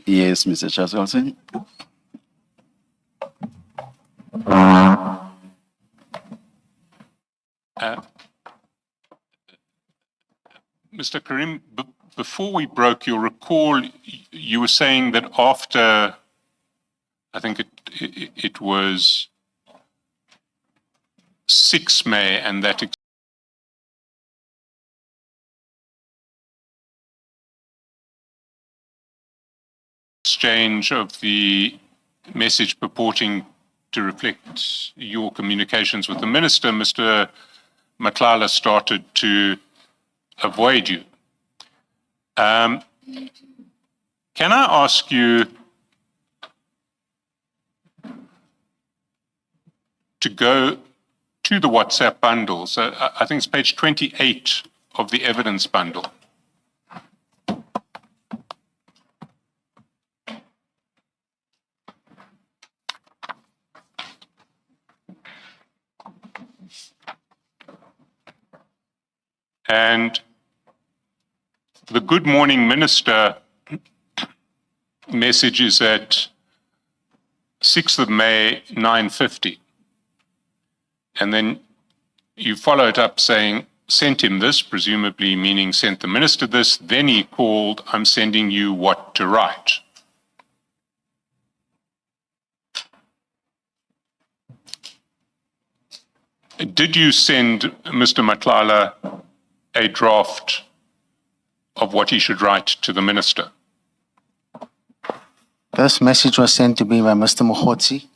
Yes, Mr. Chairperson. Mr. Carrim, before we broke, you'll recall you were saying that after, I think it was 6 May, and that exchange of the message purporting to reflect your communications with the minister, Mr. Matlala started to avoid you. Can I ask you to go to the WhatsApp bundles? I think it's page 28 of the evidence bundle. And the Good Morning Minister message is at 6th of May, 9:50. And then you follow it up saying, sent him this, presumably meaning sent the minister this. Then he called, I'm sending you what to write. Did you send Mr. Matlala a draft of what he should write to the minister? This message was sent to me by Mr. Mogotsi.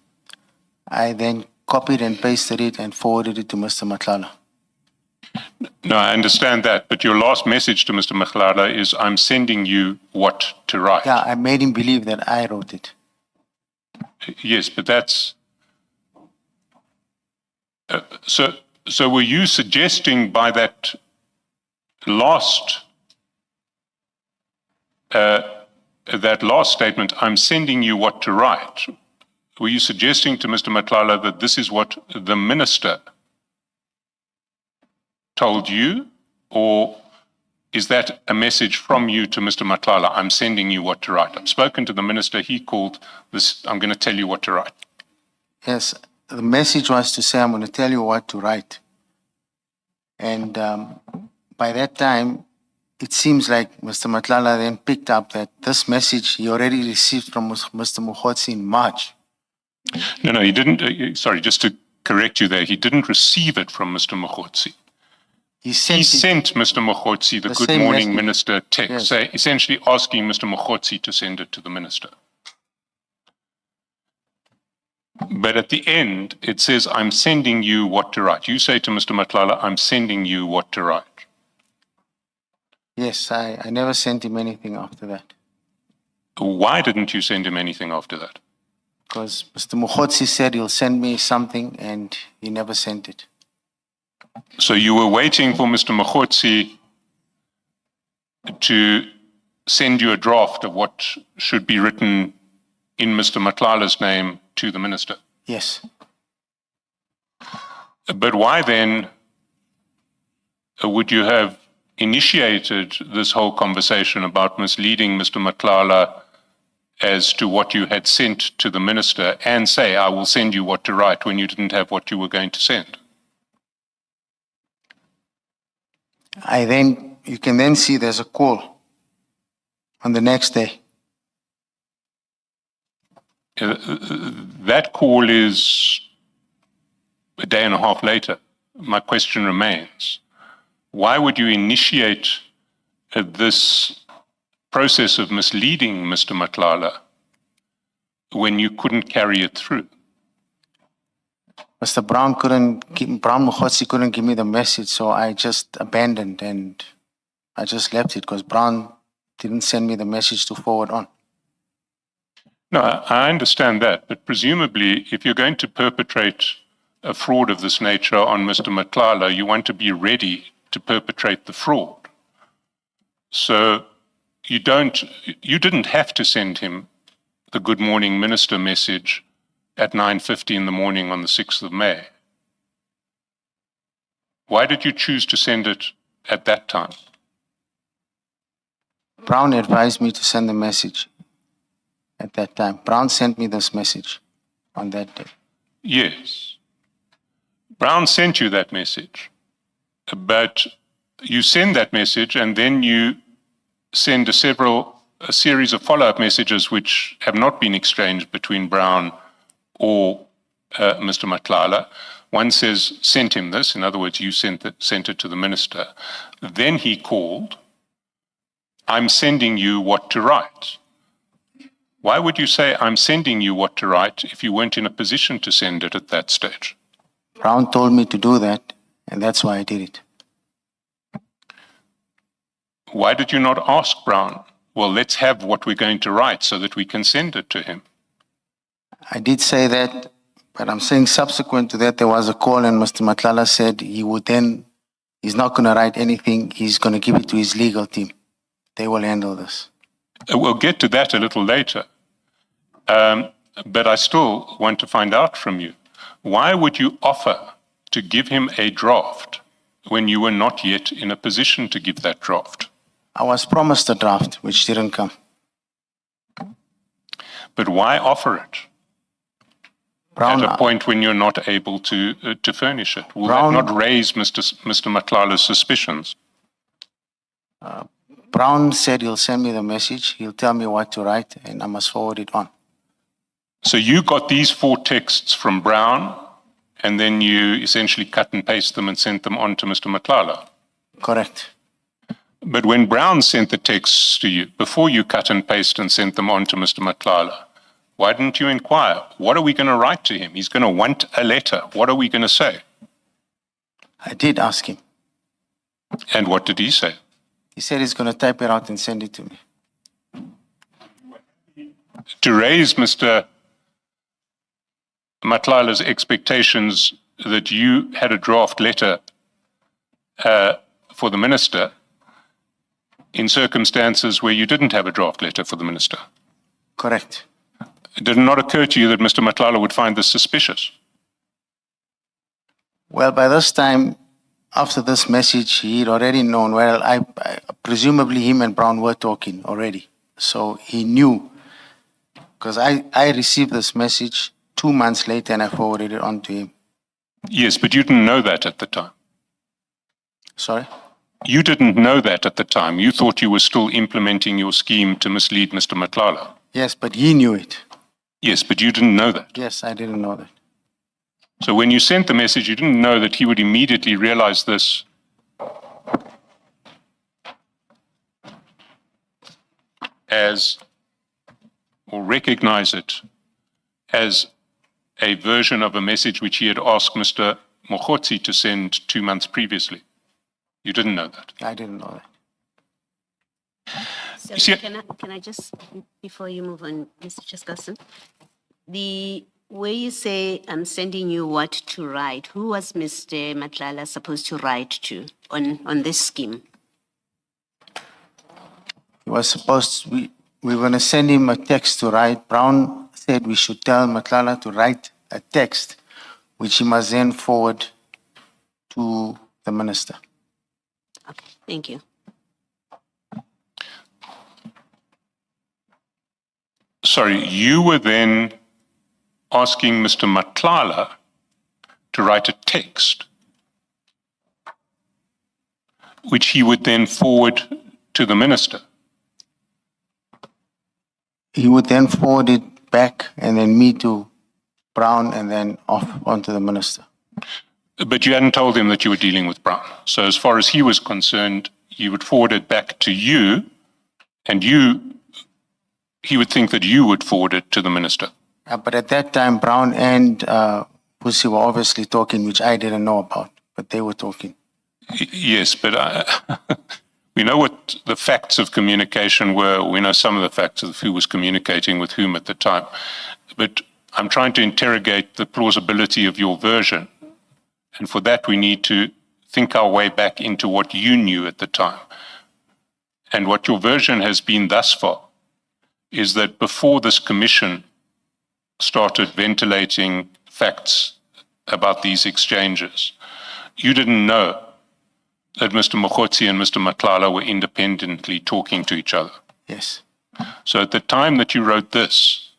I then copied and pasted it and forwarded it to Mr. Matlala. No, I understand that, but your last message to Mr. Matlala is, I'm sending you what to write. Yeah, I made him believe that I wrote it. Yes, but that's... So were you suggesting by that last statement, I'm sending you what to write, were you suggesting to Mr. Matlala that this is what the minister told you, or is that a message from you to Mr. Matlala? I'm sending you what to write. I've spoken to the minister, he called this, I'm going to tell you what to write. Yes, the message was to say, I'm going to tell you what to write. And by that time, it seems like Mr. Matlala then picked up that this message he already received from Mr. Mogotsi in March. No, he didn't. Sorry, just to correct you there, he didn't receive it from Mr. Mogotsi. He sent Mr. Mogotsi the Good Morning Minister text, Yes. Essentially asking Mr. Mogotsi to send it to the minister. But at the end, it says, I'm sending you what to write. You say to Mr. Matlala, I'm sending you what to write. Yes, I never sent him anything after that. Why didn't you send him anything after that? Because Mr. Mogotsi said he'll send me something and he never sent it. So you were waiting for Mr. Mogotsi to send you a draft of what should be written in Mr. Matlala's name to the minister? Yes. But why then would you have initiated this whole conversation about misleading Mr. Matlala as to what you had sent to the minister and say, I will send you what to write, when you didn't have what you were going to send? You can then see there's a call on the next day. That call is a day and a half later. My question remains, why would you initiate this process of misleading Mr. Matlala when you couldn't carry it through? Mr. Brown Mogotsi couldn't give me the message, so I just abandoned and I just left it because Brown didn't send me the message to forward on. No, I understand that, but presumably if you're going to perpetrate a fraud of this nature on Mr. Matlala, you want to be ready to perpetrate the fraud. So you didn't have to send him the Good Morning Minister message at 9:50 in the morning on the 6th of May. Why did you choose to send it at that time? Brown advised me to send the message. at that time. Brown sent me this message on that day. Yes. Brown sent you that message, but you send that message and then you send a series of follow-up messages which have not been exchanged between Brown or Mr. Matlala. One says, sent him this. In other words, you sent it to the minister. Then he called, I'm sending you what to write. Why would you say, I'm sending you what to write, if you weren't in a position to send it at that stage? Brown told me to do that, and that's why I did it. Why did you not ask Brown, well, let's have what we're going to write so that we can send it to him? I did say that, but I'm saying subsequent to that, there was a call and Mr. Matlala said he's not going to write anything. He's going to give it to his legal team. They will handle this. We'll get to that a little later. But I still want to find out from you, why would you offer to give him a draft when you were not yet in a position to give that draft? I was promised a draft, which didn't come. But why offer it Brown, at a point when you're not able to furnish it? Will Brown, that not raise Mr. Matlala's suspicions? Brown said he'll send me the message, he'll tell me what to write, and I must forward it on. So you got these 4 texts from Brown, and then you essentially cut and paste them and sent them on to Mr. Matlala. Correct. But when Brown sent the texts to you, before you cut and paste and sent them on to Mr. Matlala, why didn't you inquire? What are we going to write to him? He's going to want a letter. What are we going to say? I did ask him. And what did he say? He said he's going to type it out and send it to me. To raise Mr. Matlala's expectations that you had a draft letter for the minister in circumstances where you didn't have a draft letter for the minister. Correct. Did it not occur to you that Mr. Matlala would find this suspicious? Well, by this time, after this message, he'd already known. Well, I presumably him and Brown were talking already. So he knew, because I received this message 2 months later and I forwarded it on to him. Yes, but you didn't know that at the time. Sorry? You didn't know that at the time. You thought you were still implementing your scheme to mislead Mr. Matlala. Yes, but he knew it. Yes, but you didn't know that. Yes, I didn't know that. So when you sent the message, you didn't know that he would immediately realize this as, or recognize it as a version of a message which he had asked Mr. Mogotsi to send 2 months previously. You didn't know that. I didn't know that. So You see- can I just, before you move on, Mr. Cheskasen, the way you say I'm sending you what to write, who was Mr. Matlala supposed to write to on this scheme? He was supposed, we were going to send him a text to write. Brown said we should tell Matlala to write a text, which he must then forward to the minister. Okay, thank you. Sorry, you were then asking Mr. Matlala to write a text, which he would then forward to the minister. He would then forward it back and then me to Brown and then off onto the minister. But you hadn't told him that you were dealing with Brown. So as far as he was concerned, he would forward it back to you, and he would think that you would forward it to the minister. But at that time, Brown and Pussy were obviously talking, which I didn't know about, but they were talking. Yes, but we know what the facts of communication were. We know some of the facts of who was communicating with whom at the time. But I'm trying to interrogate the plausibility of your version. And for that, we need to think our way back into what you knew at the time. And what your version has been thus far is that before this commission started ventilating facts about these exchanges, you didn't know that Mr. Mogotsi and Mr. Matlala were independently talking to each other. Yes. So at the time that you wrote this,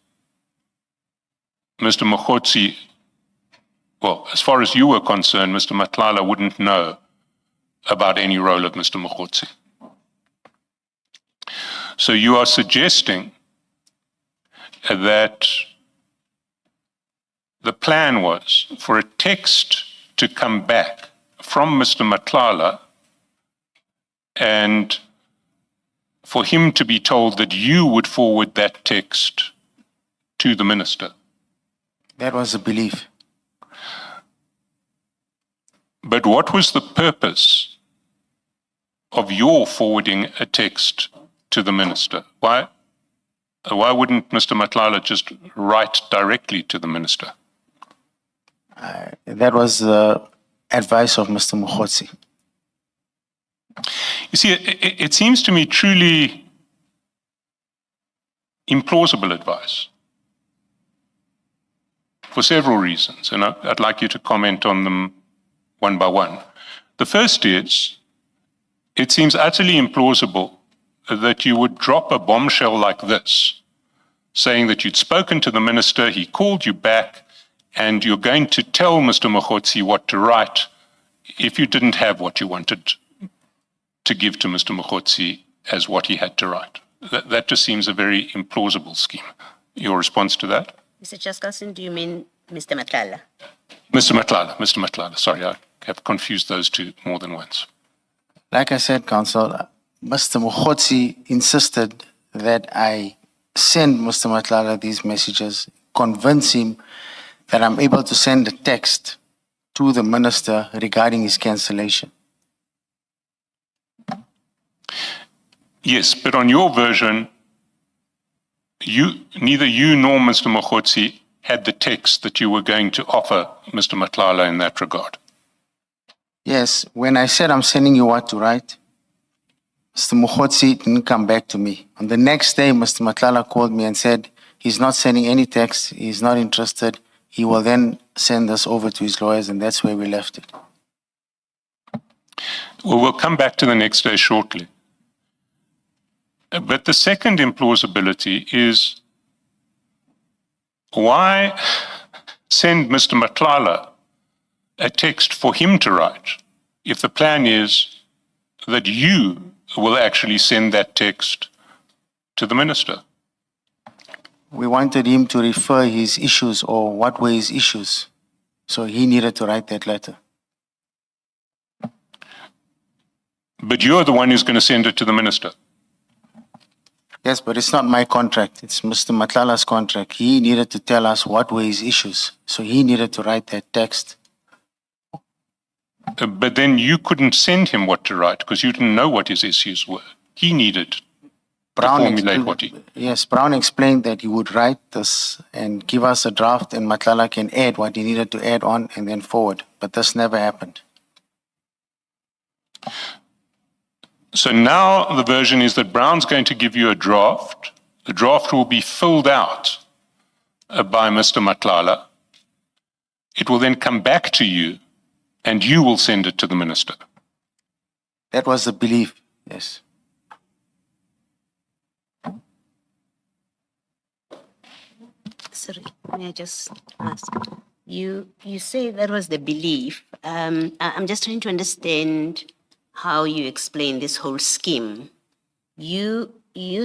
Mr. Mogotsi, well, as far as you were concerned, Mr. Matlala wouldn't know about any role of Mr. Mogotsi. So you are suggesting that the plan was for a text to come back from Mr. Matlala and for him to be told that you would forward that text to the minister. That was the belief. But what was the purpose of your forwarding a text to the minister? Why wouldn't Mr. Matlala just write directly to the minister? That was the advice of Mr. Mogotsi. You see, it seems to me truly implausible advice for several reasons, and I'd like you to comment on them one by one. The first is, it seems utterly implausible that you would drop a bombshell like this, saying that you'd spoken to the minister, he called you back, and you're going to tell Mr. Mogotsi what to write if you didn't have what you wanted to give to Mr. Mogotsi as what he had to write. That just seems a very implausible scheme. Your response to that? Mr. Chaskalson, do you mean Mr. Matlala? Mr. Matlala, sorry, I have confused those two more than once. Like I said, Council, Mr. Mogotsi insisted that I send Mr. Matlala these messages, convince him that I'm able to send a text to the minister regarding his cancellation. Yes, but on your version, neither you nor Mr. Mogotsi had the text that you were going to offer Mr. Matlala in that regard. Yes, when I said I'm sending you what to write, Mr. Mogotsi didn't come back to me. On the next day, Mr. Matlala called me and said he's not sending any text, he's not interested. He will then send us over to his lawyers, and that's where we left it. Well, we'll come back to the next day shortly. But the second implausibility is, why send Mr. Matlala a text for him to write if the plan is that you will actually send that text to the minister? We wanted him to refer his issues or what were his issues. So he needed to write that letter. But you're the one who's going to send it to the minister. Yes, but it's not my contract. It's Mr. Matlala's contract. He needed to tell us what were his issues. So he needed to write that text. But then you couldn't send him what to write because you didn't know what his issues were. He needed to formulate what he... Yes, Brown explained that he would write this and give us a draft and Matlala can add what he needed to add on and then forward. But this never happened. So now the version is that Brown's going to give you a draft. The draft will be filled out by Mr. Matlala. It will then come back to you and you will send it to the minister. That was the belief, yes. Sorry, may I just ask? You say that was the belief. I'm just trying to understand how you explain this whole scheme. You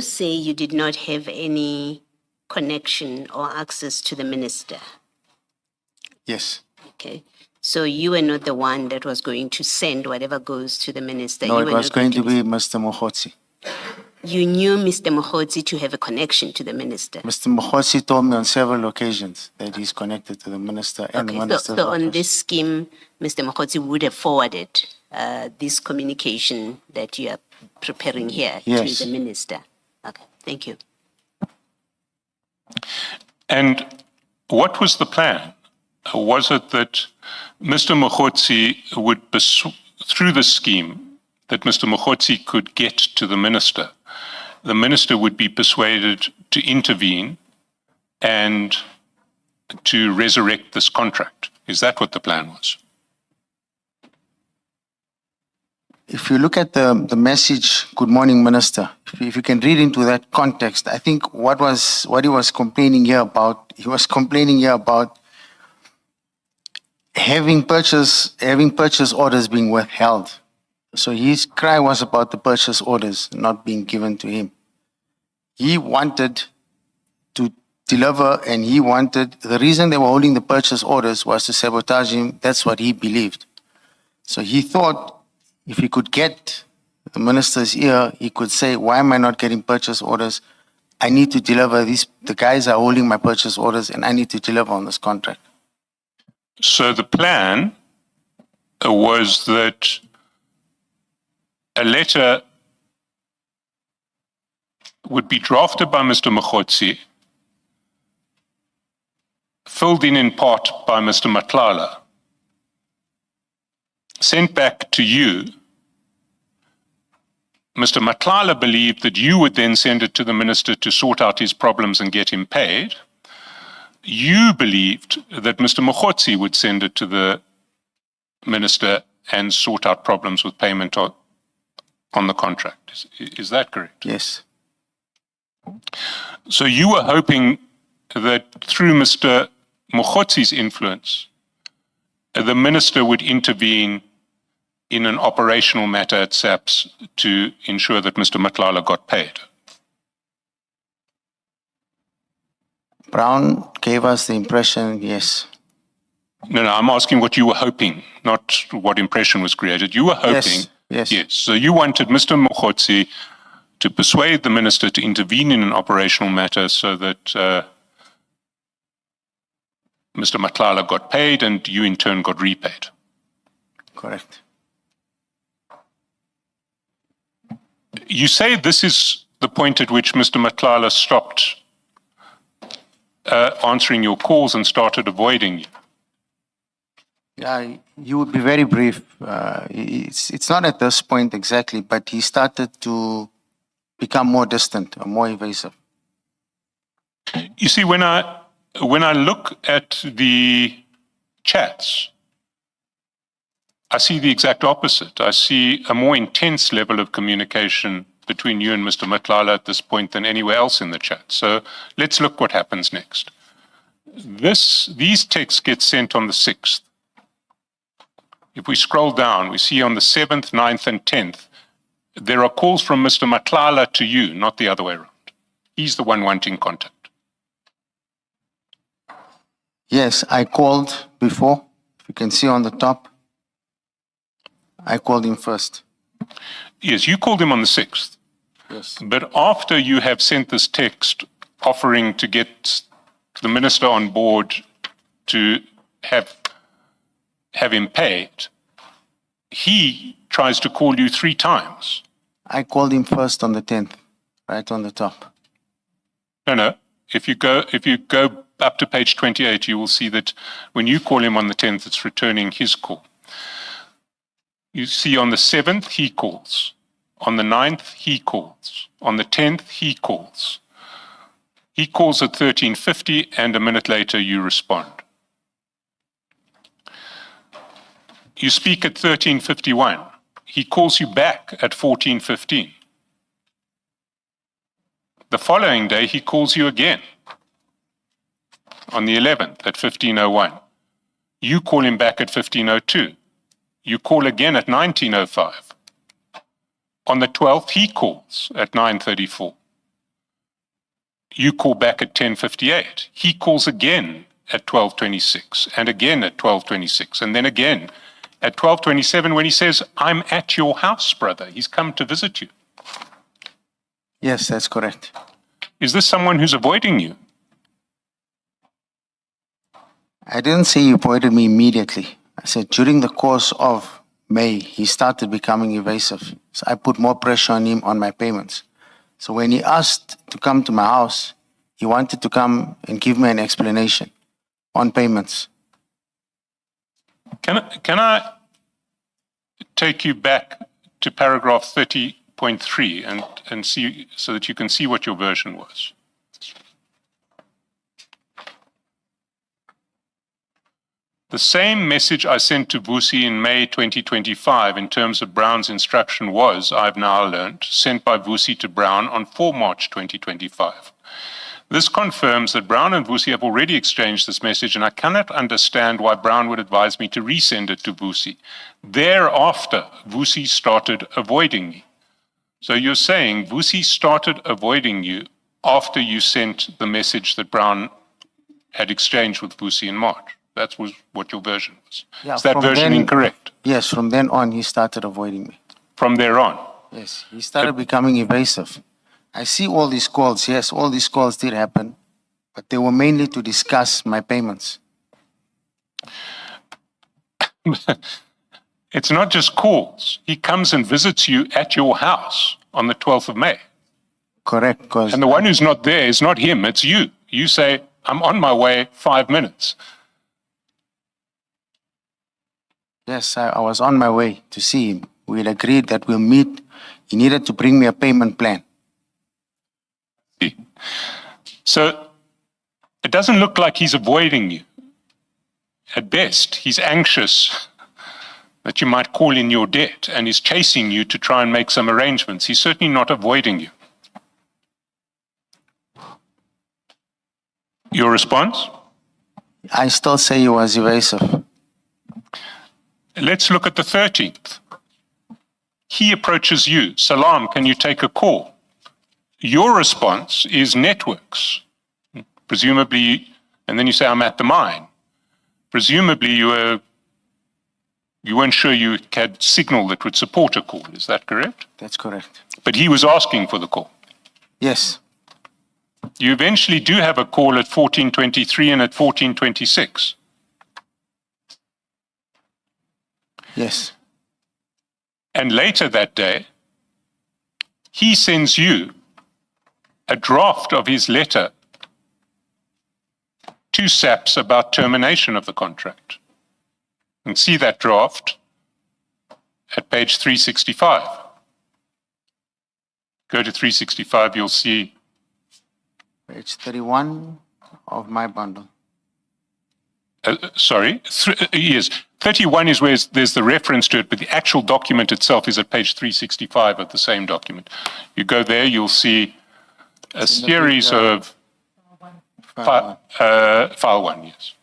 say you did not have any connection or access to the minister. Yes. Okay. So you were not the one that was going to send whatever goes to the minister. No, You it were was not going to be Mr. Mogotsi. You knew Mr. Mogotsi to have a connection to the minister. Mr. Mogotsi told me on several occasions that he's connected to the minister and the Okay, minister's so on office. this scheme, Mr. Mogotsi would have forwarded this communication that you are preparing here Yes. to the minister. Okay, thank you. And what was the plan? Was it that Mr. Mogotsi would, through the scheme, that Mr. Mogotsi could get to the minister would be persuaded to intervene and to resurrect this contract? Is that what the plan was? if you look at the message, "Good morning, Minister," if you can read into that context, I think what he was complaining here about, having purchase orders being withheld. So his cry was about the purchase orders not being given to him. He wanted to deliver, and the reason they were holding the purchase orders was to sabotage him. That's what he believed. So he thought if he could get the minister's ear, he could say, "Why am I not getting purchase orders? I need to deliver these. The guys are holding my purchase orders, and I need to deliver on this contract." So the plan was that a letter would be drafted by Mr. Mogotsi, filled in part by Mr. Matlala, sent back to you. Mr. Matlala believed that you would then send it to the minister to sort out his problems and get him paid. You believed that Mr. Mogotsi would send it to the minister and sort out problems with payment on the contract. Is that correct? Yes. So you were hoping that through Mr. Mogotsi's influence, the minister would intervene in an operational matter at SAPS to ensure that Mr. Matlala got paid. Brown gave us the impression, yes. No, I'm asking what you were hoping, not what impression was created. You were hoping. Yes. Yes. So you wanted Mr. Mogotsi to persuade the minister to intervene in an operational matter so that Mr. Matlala got paid and you in turn got repaid. Correct. You say this is the point at which Mr. Matlala stopped answering your calls and started avoiding you. Yeah, you would be very brief. It's not at this point exactly, but he started to become more distant or more evasive. You see, when I look at the chats, I see the exact opposite. I see a more intense level of communication between you and Mr. Matlala at this point than anywhere else in the chat. So let's look what happens next. These texts get sent on the 6th. If we scroll down, we see on the 7th, 9th, and 10th, there are calls from Mr. Matlala to you, not the other way around. He's the one wanting contact. Yes, I called before. If you can see on the top, I called him first. Yes, you called him on the 6th. Yes. But after you have sent this text offering to get the minister on board to have him paid, he tries to call you 3 times. I called him first on the 10th, right on the top. No. If you go up to page 28, you will see that when you call him on the 10th, it's returning his call. You see on the 7th, he calls. On the 9th, he calls. On the 10th, he calls. He calls at 13:50, and a minute later, you respond. You speak at 13:51. He calls you back at 14:15. The following day, he calls you again on the 11th at 15:01. You call him back at 15:02. You call again at 19:05. On the 12th, he calls at 9:34. You call back at 10:58. He calls again at 12:26 and again at 12:26 and then again at 12:27 when he says, "I'm at your house, brother." He's come to visit you. Yes, that's correct. Is this someone who's avoiding you? I didn't say he avoided me immediately. I said during the course of May, he started becoming evasive. So I put more pressure on him on my payments. So when he asked to come to my house, he wanted to come and give me an explanation on payments. Can I take you back to paragraph 30.3 and see so that you can see what your version was? The same message I sent to Vusi in May 2025 in terms of Brown's instruction was, I've now learned, sent by Vusi to Brown on 4 March 2025. This confirms that Brown and Vusi have already exchanged this message, and I cannot understand why Brown would advise me to resend it to Vusi. Thereafter, Vusi started avoiding me. So you're saying Vusi started avoiding you after you sent the message that Brown had exchanged with Vusi in March. That was what your version was. Yeah, Is that from version then- incorrect? Yes, from then on, he started avoiding me. From there on? Yes, he started becoming evasive. I see all these calls. Yes, all these calls did happen, but they were mainly to discuss my payments. It's not just calls. He comes and visits you at your house on the 12th of May. Correct, because And the one who's not there is not him, it's you. You say, I'm on my way, 5 minutes. yes, I was on my way to see him. We had agreed that we'll meet. He needed to bring me a payment plan. So it doesn't look like he's avoiding you. At best, he's anxious that you might call in your debt and is chasing you to try and make some arrangements. He's certainly not avoiding you. Your response? I still say he was evasive. Let's look at the 13th. He approaches you. Salam, can you take a call? Your response is networks. Presumably, and then you say, I'm at the mine. Presumably, you weren't sure you had signal that would support a call. Is that correct? That's correct. But he was asking for the call. Yes, You eventually do have a call at 14:23 and at 14:26. yes, And later that day, he sends you a draft of his letter to SAPS about termination of the contract. And see that draft at page 365. Go to 365, you'll see, page 31 of my bundle. yes, 31 is where there's the reference to it, but the actual document itself is at page 365 of the same document. You go there, you'll see a It's in the series big, of file 1, yes.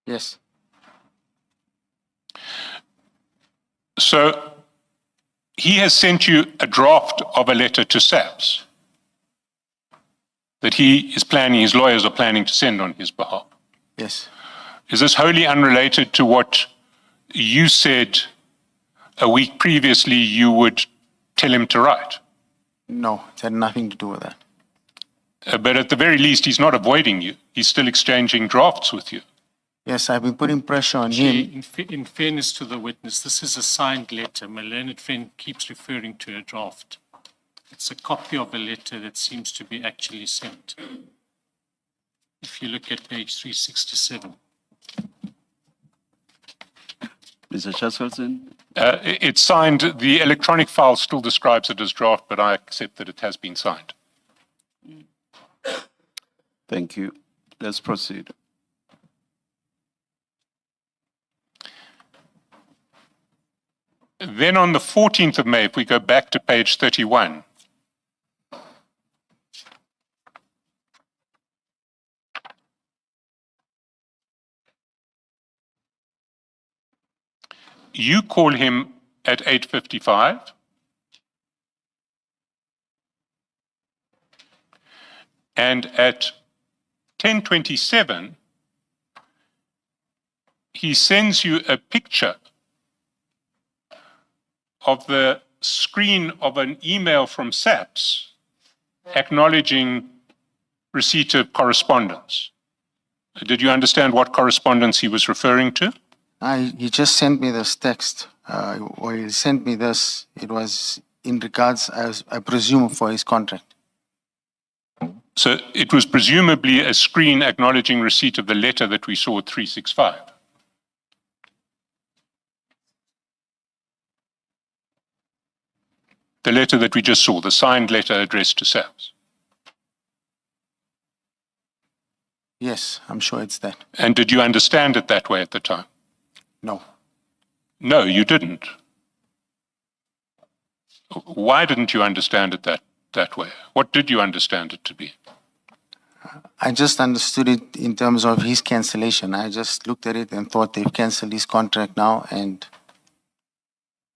Yes, So he has sent you a draft of a letter to SAPS that he is planning, his lawyers are planning to send on his behalf. yes. Is this wholly unrelated to what you said a week previously you would tell him to write? No, it had nothing to do with that. But at the very least, he's not avoiding you. He's still exchanging drafts with you. Yes, I've been putting pressure on Actually, him. in fairness to the witness, this is a signed letter. My learned friend keeps referring to a draft. It's a copy of a letter that seems to be actually sent. If you look at page 367. Mr. Chaskelson, It's signed, the electronic file still describes it as draft, but I accept that it has been signed. thank you. Let's proceed. Then on the 14th of May, if we go back to page 31, you call him at 8:55. And at 10:27, he sends you a picture of the screen of an email from SAPS acknowledging receipt of correspondence. Did you understand what correspondence he was referring to? He just sent me this text or he sent me this, it was in regards, I presume, for his contract. So it was presumably a screen acknowledging receipt of the letter that we saw at 365. The letter that we just saw, the signed letter addressed to SAPS. Yes, I'm sure it's that. And did you understand it that way at the time? No. No, you didn't. Why didn't you understand it that way? What did you understand it to be? I just understood it in terms of his cancellation. I just looked at it and thought they've canceled his contract now and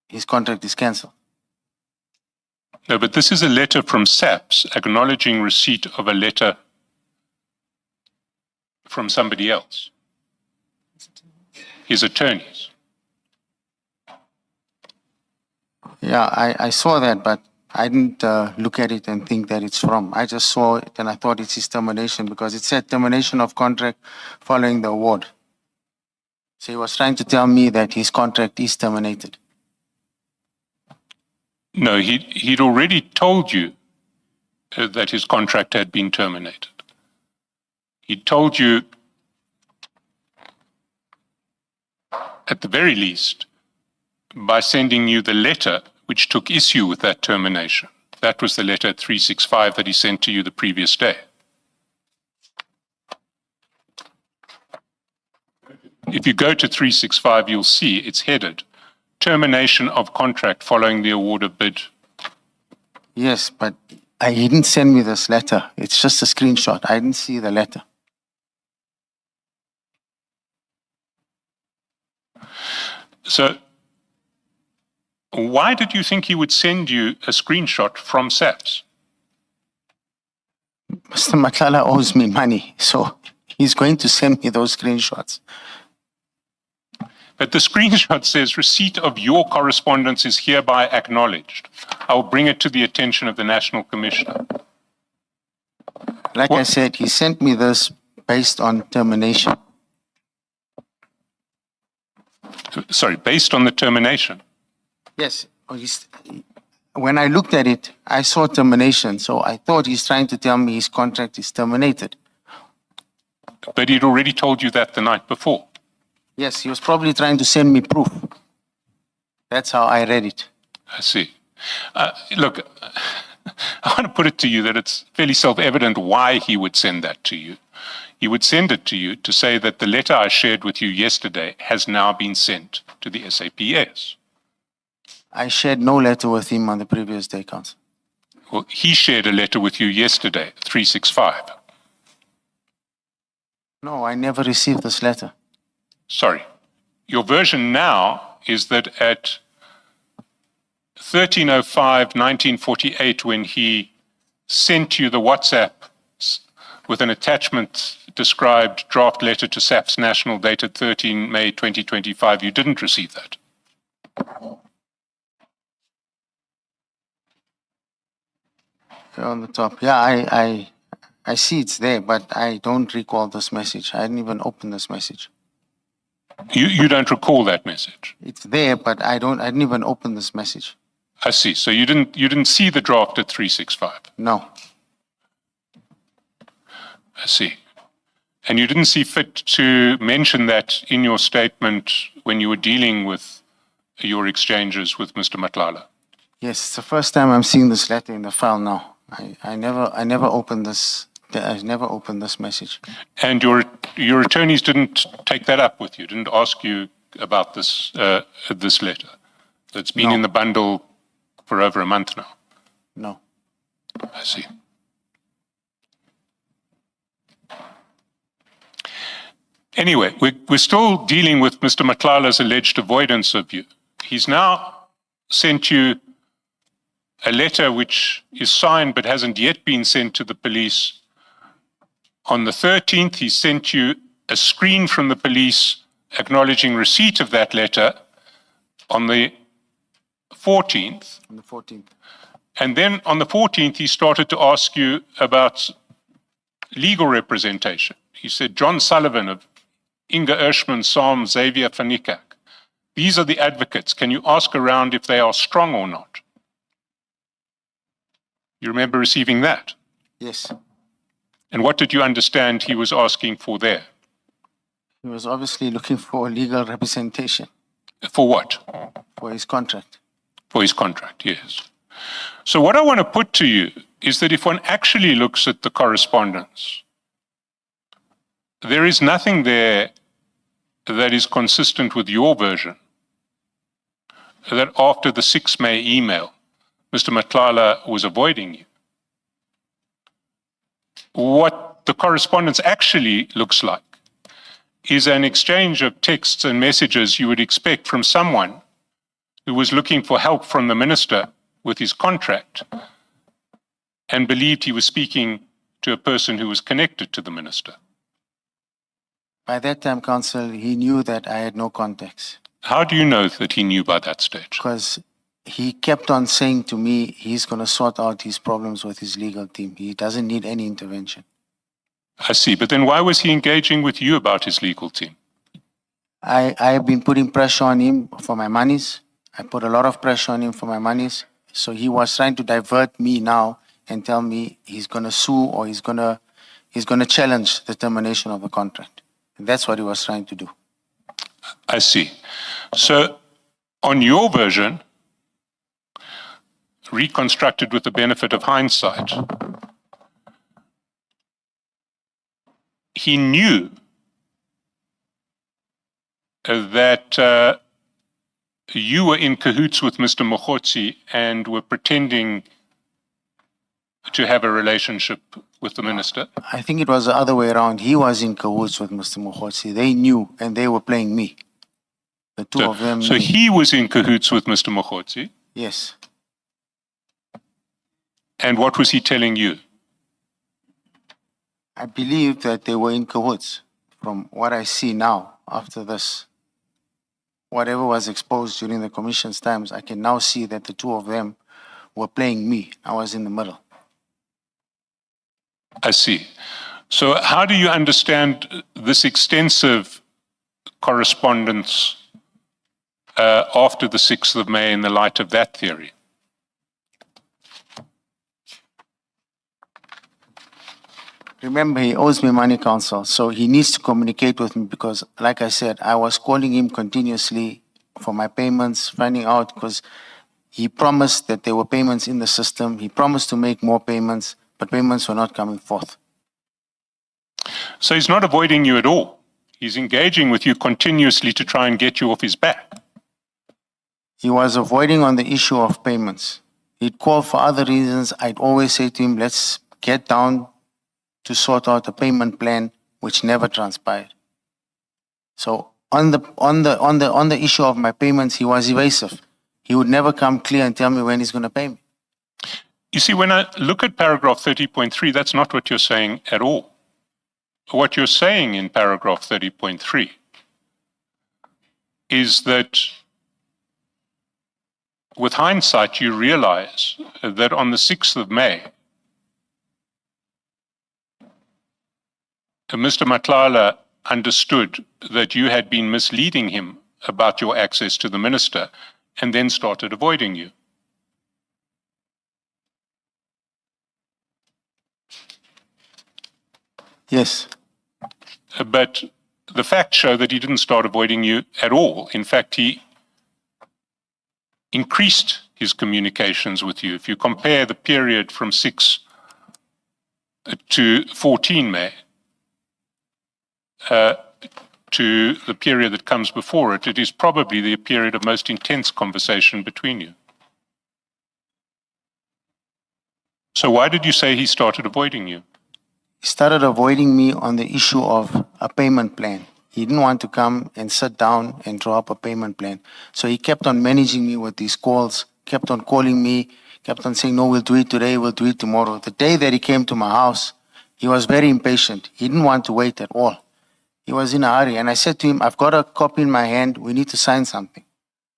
his contract is canceled. No, but this is a letter from SAPS acknowledging receipt of a letter from somebody else, his attorneys. Yeah, I saw that, but I didn't look at it and think that it's from. I just saw it and I thought it's his termination because it said termination of contract following the award. So he was trying to tell me that his contract is terminated. No, he'd already told you that his contract had been terminated. He told you, at the very least, by sending you the letter which took issue with that termination. That was the letter 365 that he sent to you the previous day. If you go to 365, you'll see it's headed termination of contract following the award of bid. Yes, but he didn't send me this letter. It's just a screenshot. I didn't see the letter. So why did you think he would send you a screenshot from SAPS? Mr. Matlala owes me money, so he's going to send me those screenshots. But the screenshot says receipt of your correspondence is hereby acknowledged. I will bring it to the attention of the National Commissioner. Like I said, he sent me this based on termination. Sorry, based on the termination. Yes. When I looked at it, I saw termination, so I thought he's trying to tell me his contract is terminated. But he'd already told you that the night before. Yes, he was probably trying to send me proof. That's how I read it. I see. Look, I want to put it to you that it's fairly self-evident why he would send that to you. He would send it to you to say that the letter I shared with you yesterday has now been sent to the SAPS. I shared no letter with him on the previous day, Council. Well, he shared a letter with you yesterday, 365. No, I never received this letter. Sorry. Your version now is that at 13:05/1948, when he sent you the WhatsApp with an attachment described draft letter to SAPS National dated 13 May 2025, you didn't receive that. On the top. Yeah, I see it's there, but I don't recall this message. I didn't even open this message. You don't recall that message? It's there, but I didn't even open this message. I see. So you didn't see the draft at 365? No. I see. And you didn't see fit to mention that in your statement when you were dealing with your exchanges with Mr. Matlala? Yes, it's the first time I'm seeing this letter in the file now. I never opened this. I never opened this message. And your attorneys didn't take that up with you, didn't ask you about this this letter that's been in the bundle for over a month now? No. I see. Anyway, we're still dealing with Mr. Matlala's alleged avoidance of you. He's now sent you a letter which is signed but hasn't yet been sent to the police. On the 13th, he sent you a screen from the police acknowledging receipt of that letter on the 14th. On the 14th. And then on the 14th, he started to ask you about legal representation. He said, John Sullivan of Inga Ershman, Sam, Xavier van Niekerk, These are the advocates. Can you ask around if they are strong or not? You remember receiving that? Yes. And what did you understand he was asking for there? He was obviously looking for legal representation For what? for his contract. For his contract, yes. So what I want to put to you is that if one actually looks at the correspondence, there is nothing there that is consistent with your version, that after the 6 May email, Mr. Matlala was avoiding you. What the correspondence actually looks like is an exchange of texts and messages you would expect from someone who was looking for help from the minister with his contract and believed he was speaking to a person who was connected to the minister. By that time, counsel, he knew that I had no contacts How do you know that he knew by that stage? because he kept on saying to me he's going to sort out his problems with his legal team. He doesn't need any intervention. I see, but then why was he engaging with you about his legal team? I have been putting pressure on him for my monies. I put a lot of pressure on him for my monies. So he was trying to divert me now and tell me he's going to sue or he's going to challenge the termination of the contract. And that's what he was trying to do. I see. So on your version, reconstructed with the benefit of hindsight, he knew that you were in cahoots with Mr. Mogotsi and were pretending to have a relationship with the minister. I think it was the other way around. He was in cahoots with Mr. Mogotsi. They knew and they were playing me. The two of them So knew. he was in cahoots with Mr. Mogotsi, Yes. and what was he telling you? I believe that they were in cahoots from what I see now after this. Whatever was exposed during the commission's times, I can now see that the two of them were playing me. I was in the middle. I see. So how do you understand this extensive correspondence after the 6th of May in the light of that theory? Remember, he owes me money, counsel, so he needs to communicate with me because, like I said, I was calling him continuously for my payments, finding out because he promised that there were payments in the system. He promised to make more payments, but payments were not coming forth. So he's not avoiding you at all. He's engaging with you continuously to try and get you off his back. He was avoiding on the issue of payments. He'd call for other reasons. I'd always say to him, let's get down to sort out a payment plan, which never transpired. So on the issue of my payments, he was evasive. He would never come clear and tell me when he's going to pay me. You see, when I look at paragraph 30.3, that's not what you're saying at all. What you're saying in paragraph 30.3 is that with hindsight, you realize that on the 6th of May, Mr. Matlala understood that you had been misleading him about your access to the minister and then started avoiding you. Yes. But the facts show that he didn't start avoiding you at all. In fact, he increased his communications with you. If you compare the period from 6 to 14 May, to the period that comes before it, it is probably the period of most intense conversation between you. So why did you say he started avoiding you? He started avoiding me on the issue of a payment plan. He didn't want to come and sit down and draw up a payment plan. So he kept on managing me with these calls, kept on calling me, kept on saying, no, we'll do it today, we'll do it tomorrow. The day that he came to my house, he was very impatient. He didn't want to wait at all. He was in a hurry. And I said to him, I've got a copy in my hand. We need to sign something.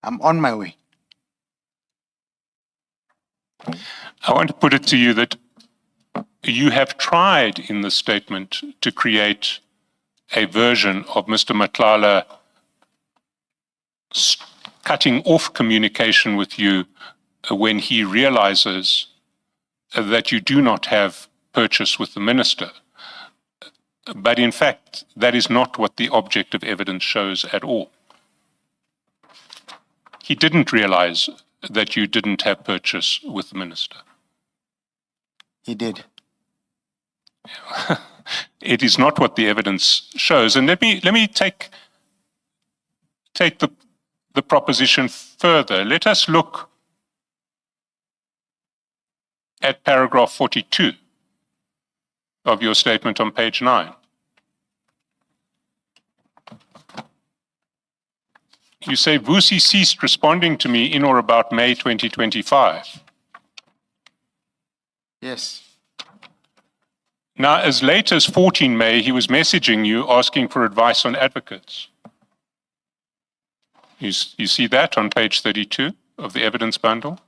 I'm on my way. I want to put it to you that you have tried in the statement to create a version of Mr. Matlala cutting off communication with you when he realizes that you do not have purchase with the minister. But in fact, that is not what the objective evidence shows at all. He didn't realize that you didn't have purchase with the minister. He did. It is not what the evidence shows. And let me take the proposition further. Let us look at paragraph 42 of your statement on page 9. You say, Vusi ceased responding to me in or about May 2025. Yes. Now, as late as 14 May, he was messaging you asking for advice on advocates. You see that on page 32 of the evidence bundle?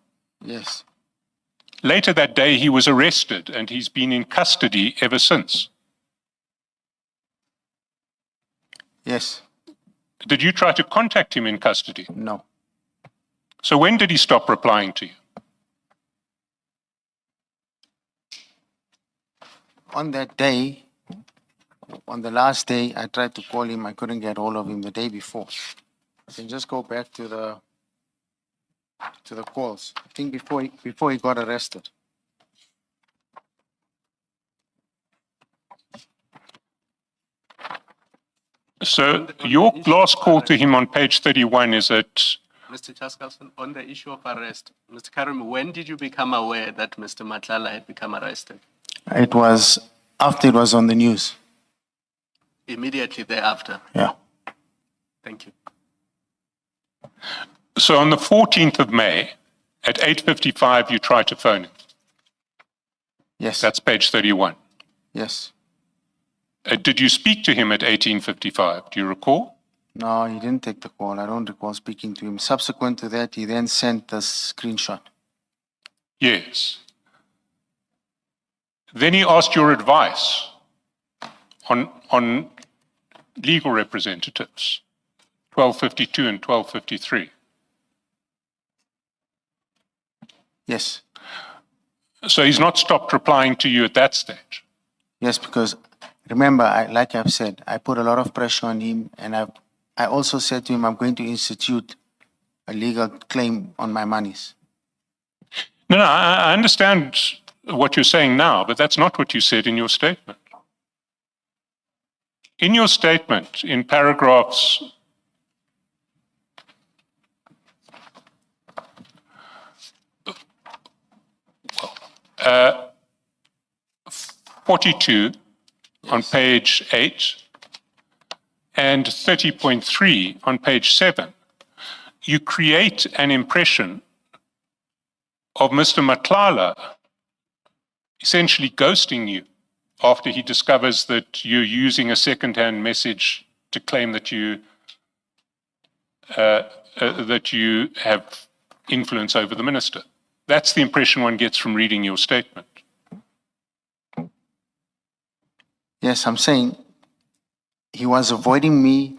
Yes. Later that day, he was arrested and he's been in custody ever since. Yes. Did you try to contact him in custody? No. So when did he stop replying to you? On that day, on the last day, I tried to call him. I couldn't get hold of him the day before. I can just go back to the calls. I think before he got arrested. So your last call to him on page 31 is at, Mr. Chaskalson, on the issue of arrest, Mr. Carrim, when did you become aware that Mr. Matlala had become arrested? It was after it was on the news. Immediately thereafter. Yeah. Thank you. so on the 14th of May at 8:55, you tried to phone him. Yes. That's page 31. Yes. Did you speak to him at 18:55? Do you recall? No, he didn't take the call. I don't recall speaking to him. Subsequent to that, he then sent the screenshot. Yes. Then he asked your advice on legal representatives, 1252 and 1253. Yes. So he's not stopped replying to you at that stage. Yes, because remember, like I've said, I put a lot of pressure on him, and I also said to him, I'm going to institute a legal claim on my monies. No, I understand what you're saying now, but that's not what you said in your statement. In your statement, in paragraphs 42 on page 8 and 30.3 on page 7, you create an impression of Mr. Matlala essentially ghosting you after he discovers that you're using a second-hand message to claim that you have influence over the minister. That's the impression one gets from reading your statement. Yes, I'm saying he was avoiding me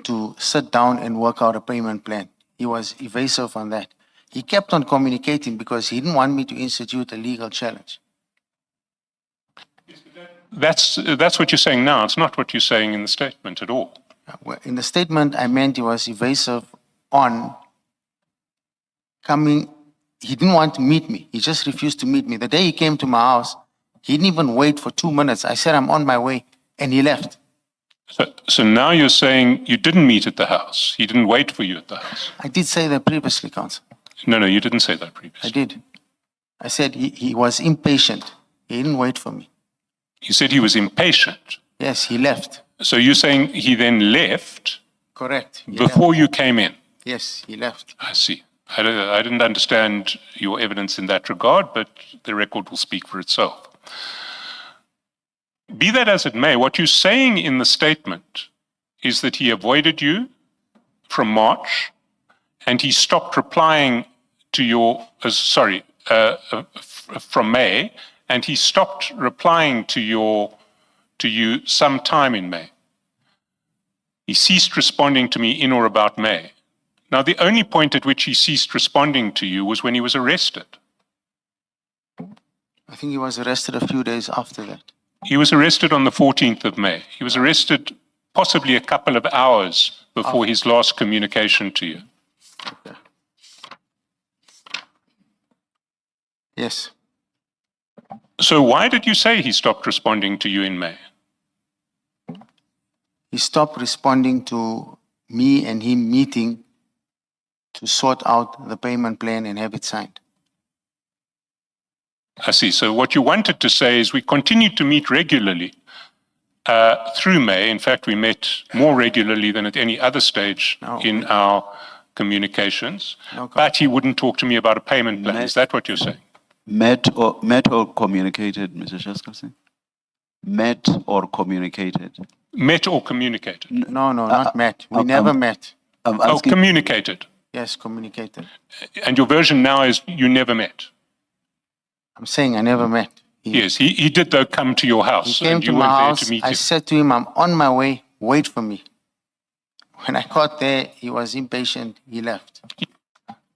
to sit down and work out a payment plan. He was evasive on that. He kept on communicating because he didn't want me to institute a legal challenge. That's what you're saying now. It's not what you're saying in the statement at all. Well, in the statement, I meant he was evasive on coming. He didn't want to meet me. He just refused to meet me. The day he came to my house, he didn't even wait for 2 minutes. I said, I'm on my way, and he left. So now you're saying you didn't meet at the house. He didn't wait for you at the house. I did say that previously, Counsel. No, you didn't say that previously. I did. I said he was impatient. He didn't wait for me. You said he was impatient. Yes, he left. So you're saying he then left Correct. He before left. you came in? Yes, he left. I see. I didn't understand your evidence in that regard, but the record will speak for itself. Be that as it may, what you're saying in the statement is that he avoided you from March and he stopped replying to your, from May, and he stopped replying to you sometime in May. He ceased responding to me in or about May. Now, the only point at which he ceased responding to you was when he was arrested. I think he was arrested a few days after that. He was arrested on the 14th of May. He was arrested possibly a couple of hours before his last communication to you. Okay. Yes. So why did you say he stopped responding to you in May? He stopped responding to me and him meeting to sort out the payment plan and have it signed. I see. So what you wanted to say is we continued to meet regularly through May. In fact, we met more regularly than at any other stage in our communications. But he wouldn't talk to me about a payment plan. Is that what you're saying? Met or communicated, Mr. Chaskalson? Met or communicated? Met or communicated? No, not met. We never met. Oh, communicated. Yes, communicated. And your version now is you never met? I'm saying I never met. Yes, he did though come to your house. He came and to you my went there house. to meet I him. said to him, I'm on my way. Wait for me. When I got there, he was impatient. He left.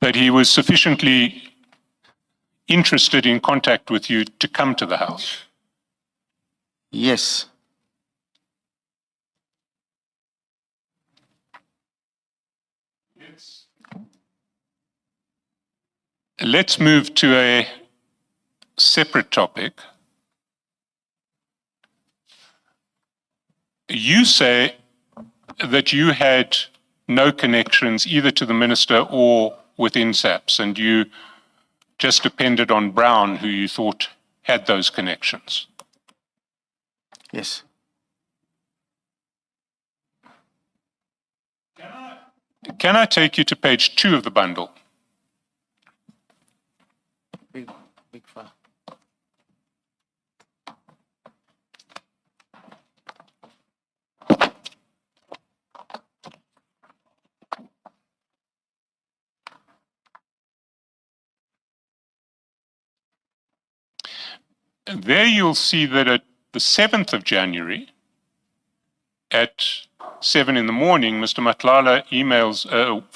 That he was sufficiently interested in contact with you to come to the house. Yes. Let's move to a separate topic. You say that you had no connections either to the minister or within SAPS, and you just depended on Brown, who you thought had those connections. Yes. Can I take you to page 2 of the bundle? Big file. There you'll see that at the 7th of January, at 7 in the morning, Mr. Matlala emails,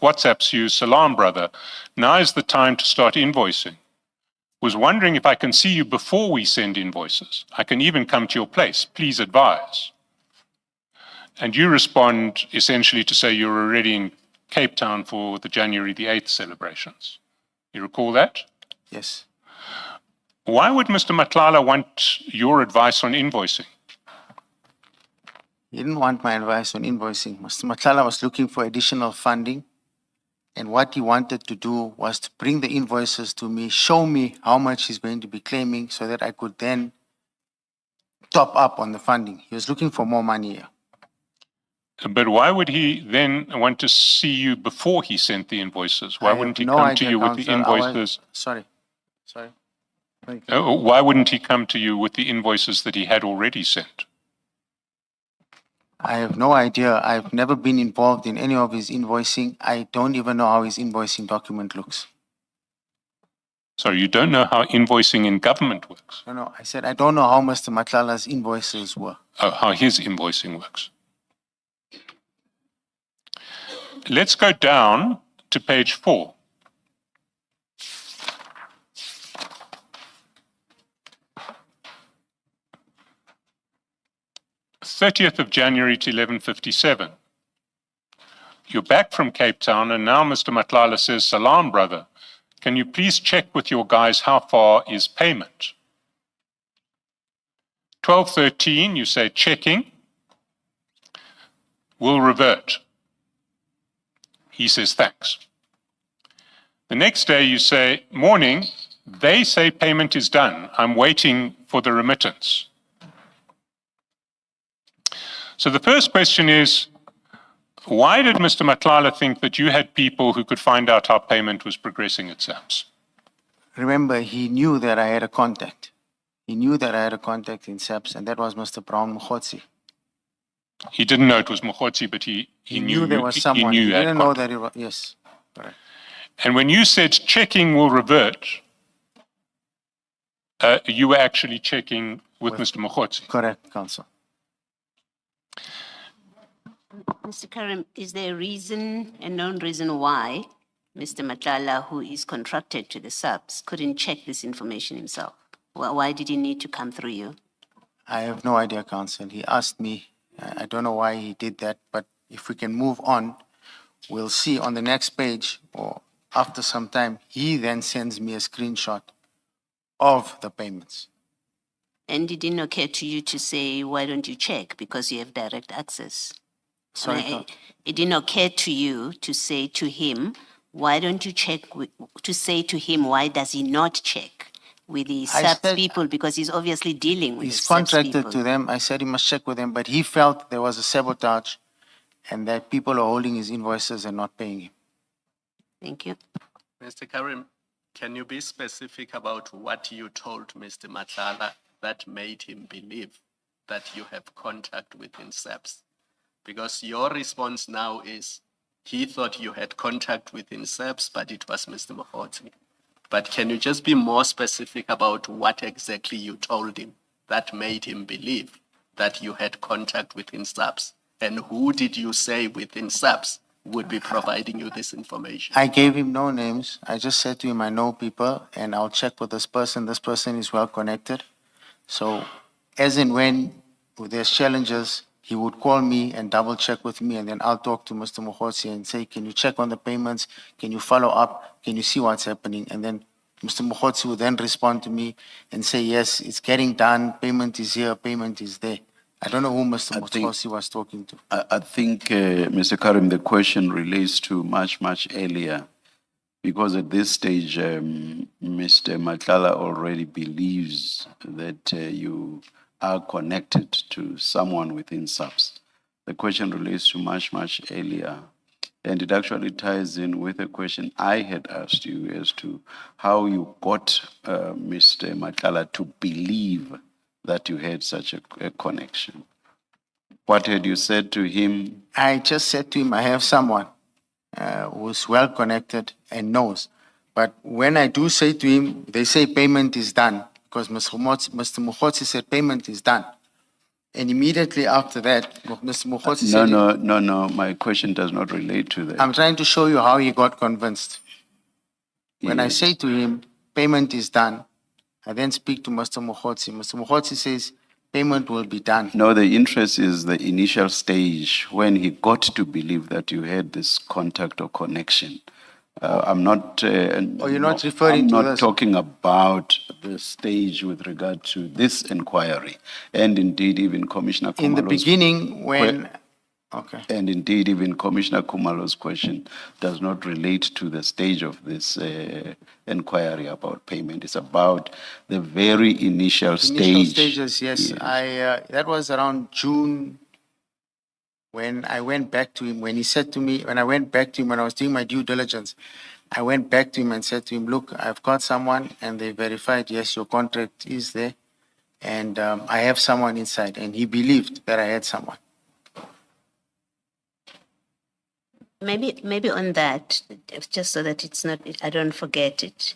WhatsApps you, "Salam, brother. Now is the time to start invoicing. Was wondering if I can see you before we send invoices. I can even come to your place. Please advise." And you respond essentially to say you're already in Cape Town for the January the 8th celebrations. You recall that? Yes. Why would Mr. Matlala want your advice on invoicing? He didn't want my advice on invoicing. Mr. Matlala was looking for additional funding. And what he wanted to do was to bring the invoices to me, show me how much he's going to be claiming so that I could then top up on the funding. He was looking for more money here. But why would he then want to see you before he sent the invoices? Why I wouldn't have he no come idea, to you with the Councillor. invoices? Sorry. Why wouldn't he come to you with the invoices that he had already sent? I have no idea. I've never been involved in any of his invoicing. I don't even know how his invoicing document looks. Sorry, you don't know how invoicing in government works? No, I said I don't know how Mr. Matlala's invoices were. Oh, how his invoicing works. Let's go down to page 4. "30th of January to 11:57. You're back from Cape Town, and now Mr. Matlala says, 'Salam, brother. Can you please check with your guys how far is payment?' 12:13, you say, 'Checking. Will revert.' He says, 'Thanks.' The next day you say, 'Morning. They say payment is done. I'm waiting for the remittance.' So the first question is, why did Mr. Matlala think that you had people who could find out how payment was progressing at SAPS? Remember, he knew that I had a contact. He knew that I had a contact in SAPS, and that was Mr. Brown Mogotsi. He didn't know it was Mogotsi, but he knew there was someone. He knew He you had didn't know contact. that it was, yes. Correct. And when you said checking will revert, you were actually checking with Mr. Mogotsi. Correct, Council. Mr. Carrim, is there a reason, a known reason why Mr. Matlala, who is contracted to the subs, couldn't check this information himself? Why did he need to come through you? I have no idea, Council. He asked me. I don't know why he did that, but if we can move on, we'll see on the next page or after some time, he then sends me a screenshot of the payments. And it didn't occur to you to say, why don't you check? Because you have direct access. Sorry, It didn't occur to you to say to him, why don't you check, to say to him, why does he not check with the I SAPS said- people? Because he's obviously dealing with He's the SAPS contracted people. to them. I said he must check with them, but he felt there was a sabotage and that people are holding his invoices and not paying him. Thank you. Mr. Carrim, can you be specific about what you told Mr. Matlala that made him believe that you have contact within SAPS? Because your response now is he thought you had contact within SAPS, but it was Mr. Mogotsi. But can you just be more specific about what exactly you told him that made him believe that you had contact within SAPS? And who did you say within SAPS would be providing you this information? I gave him no names. I just said to him, I know people and I'll check with this person. This person is well connected. So as and when there's challenges, he would call me and double check with me, and then I'll talk to Mr. Mogotsi and say, can you check on the payments? Can you follow up? Can you see what's happening? And then Mr. Mogotsi would then respond to me and say, yes, it's getting done. Payment is here. Payment is there. I don't know who Mr. I think- Mogotsi was talking to. I think, Mr. Karim, the question relates to much, much earlier, because at this stage, Mr. Matlala already believes that you are connected to someone within SAPS. The question relates to much, much earlier, and it actually ties in with a question I had asked you as to how you got Mr. Matlala to believe that you had such a connection. What had you said to him? I just said to him, I have someone who's well connected and knows. But when I do say to him, they say payment is done because Mr. Mogotsi said payment is done. And immediately after that, Mr. Mogotsi said, No, my question does not relate to that. I'm trying to show you how he got convinced. When I Yes. say to him, payment is done, I then speak to Mr. Mogotsi. Mr. Mogotsi says, payment will be done. No, the interest is the initial stage when he got to believe that you had this contact or connection. I'm not. Oh, you're not referring I'm to not this? talking about the stage with regard to this inquiry, and indeed even Commissioner In the Khumalo's beginning, when, okay. And indeed, even Commissioner Khumalo's question does not relate to the stage of this inquiry about payment. It's about the very initial stage. Initial stages, yes. That was around June when I went back to him, when he said to me, when I went back to him, when I was doing my due diligence, I went back to him and said to him, look, I've got someone, and they verified, yes, your contract is there, and I have someone inside, and he believed that I had someone. Maybe on that, just so that it's not, I don't forget it.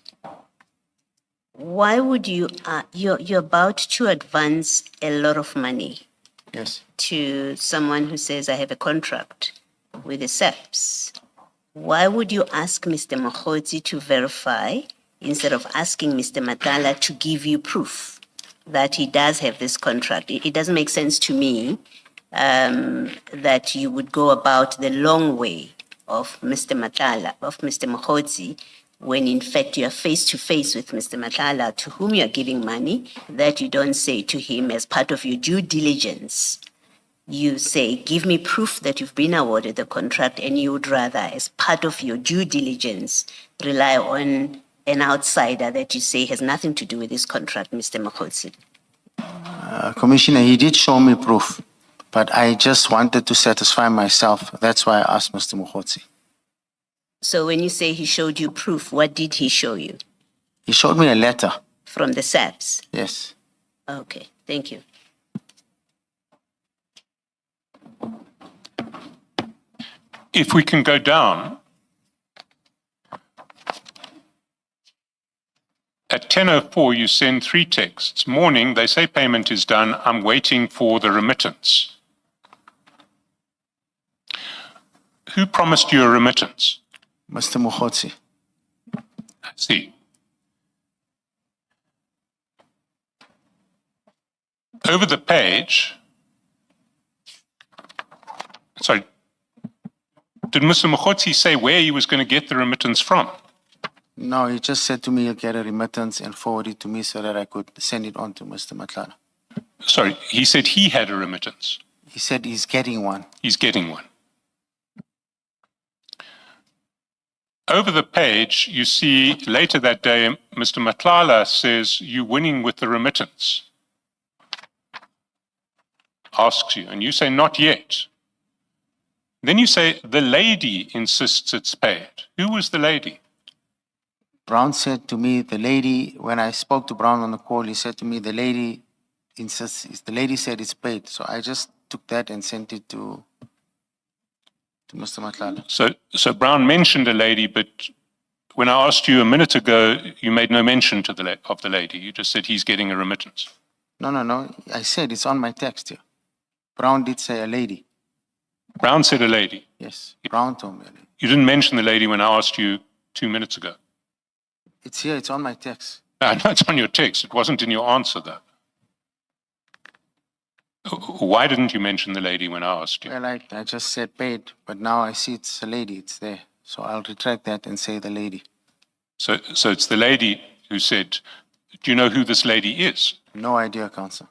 Why would you, you're about to advance a lot of money Yes. to someone who says, I have a contract with the SAPS. Why would you ask Mr. Mogotsi to verify instead of asking Mr. Matlala to give you proof that he does have this contract? It doesn't make sense to me that you would go about the long way of Mr. Matlala, of Mr. Mogotsi, when in fact you are face to face with Mr. Matlala, to whom you are giving money, that you don't say to him as part of your due diligence. You say, give me proof that you've been awarded the contract, and you would rather, as part of your due diligence, rely on an outsider that you say has nothing to do with this contract, Mr. Mogotsi. Commissioner, he did show me proof, but I just wanted to satisfy myself. That's why I asked Mr. Mogotsi. So when you say he showed you proof, what did he show you? He showed me a letter. From the SAPS? Yes. Okay, thank you. If we can go down, at 10:04 you send 3 texts. Morning, they say payment is done. I'm waiting for the remittance. Who promised you a remittance? Mr. Mogotsi. I see. Over the page, sorry, did Mr. Mogotsi say where he was going to get the remittance from? No, he just said to me he'll get a remittance and forward it to me so that I could send it on to Mr. Matlala. Sorry, he said he had a remittance. He said he's getting one. He's getting one. Over the page, you see later that day, Mr. Matlala says, "You're winning with the remittance." Asks you, and you say, "Not yet." Then you say, "The lady insists it's paid." Who was the lady? Brown said to me, the lady, when I spoke to Brown on the call, he said to me, the lady insists, the lady said it's paid. So I just took that and sent it to Mr. Matlala. So Brown mentioned a lady, but when I asked you a minute ago, you made no mention to of the lady. You just said he's getting a remittance. No. I said it's on my text here. Brown did say a lady. Brown said a lady. Yes, Brown told me a lady. You didn't mention the lady when I asked you 2 minutes ago. It's here, it's on my text. I know it's on your text. It wasn't in your answer, though. Why didn't you mention the lady when I asked you? Well, I just said paid, but now I see it's a lady, it's there. So I'll retract that and say the lady. So it's the lady who said, do you know who this lady is? No idea, Council.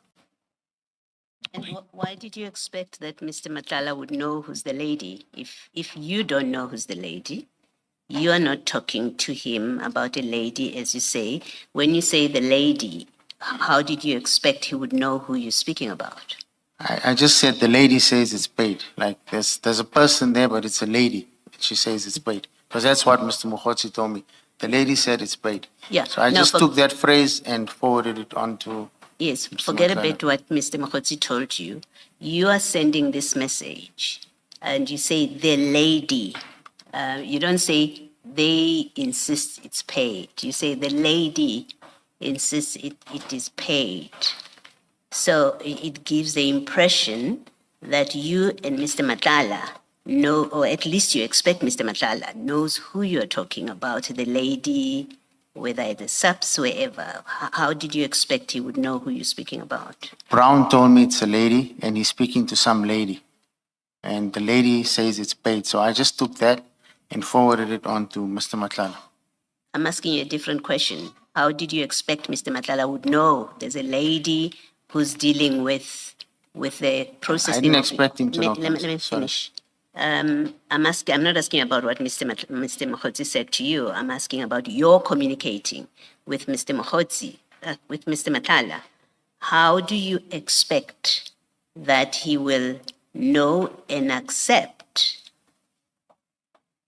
And why did you expect that Mr. Matlala would know who's the lady? If you don't know who's the lady, you are not talking to him about a lady, as you say. When you say the lady, how did you expect he would know who you're speaking about? I just said the lady says it's paid. Like there's a person there, but it's a lady. She says it's paid. Because that's what Mr. Mogotsi told me. The lady said it's paid. Yeah. So I just took that phrase and forwarded it on to... Yes, Mr. forget a Matlala. bit what Mr. Mogotsi told you. You are sending this message and you say the lady. You don't say they insist it's paid. You say the lady insists it is paid. So it gives the impression that you and Mr. Matlala know, or at least you expect Mr. Matlala knows who you're talking about, the lady, whether at the subs, wherever. How did you expect he would know who you're speaking about? Brown told me it's a lady, and he's speaking to some lady. And the lady says it's paid. So I just took that and forwarded it on to Mr. Matlala. I'm asking you a different question. How did you expect Mr. Matlala would know there's a lady who's dealing with the process? I didn't expect him to know. Let me finish. I'm not asking about what Mr. Mogotsi said to you. I'm asking about your communicating with Mr. Mogotsi, with Mr. Matlala. How do you expect that he will know and accept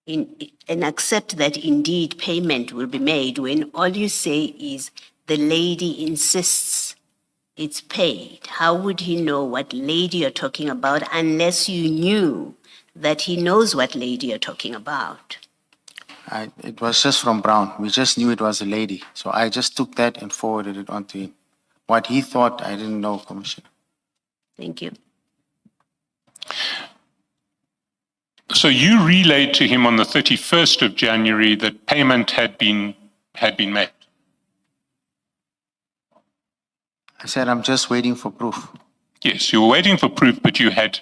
that indeed payment will be made when all you say is the lady insists it's paid? How would he know what lady you're talking about unless you knew that he knows what lady you're talking about? It was just from Brown. We just knew it was a lady. So I just took that and forwarded it on to him. What he thought, I didn't know, Commissioner. Thank you. So you relayed to him on the 31st of January that payment had been made. I said, I'm just waiting for proof. Yes, you were waiting for proof, but you had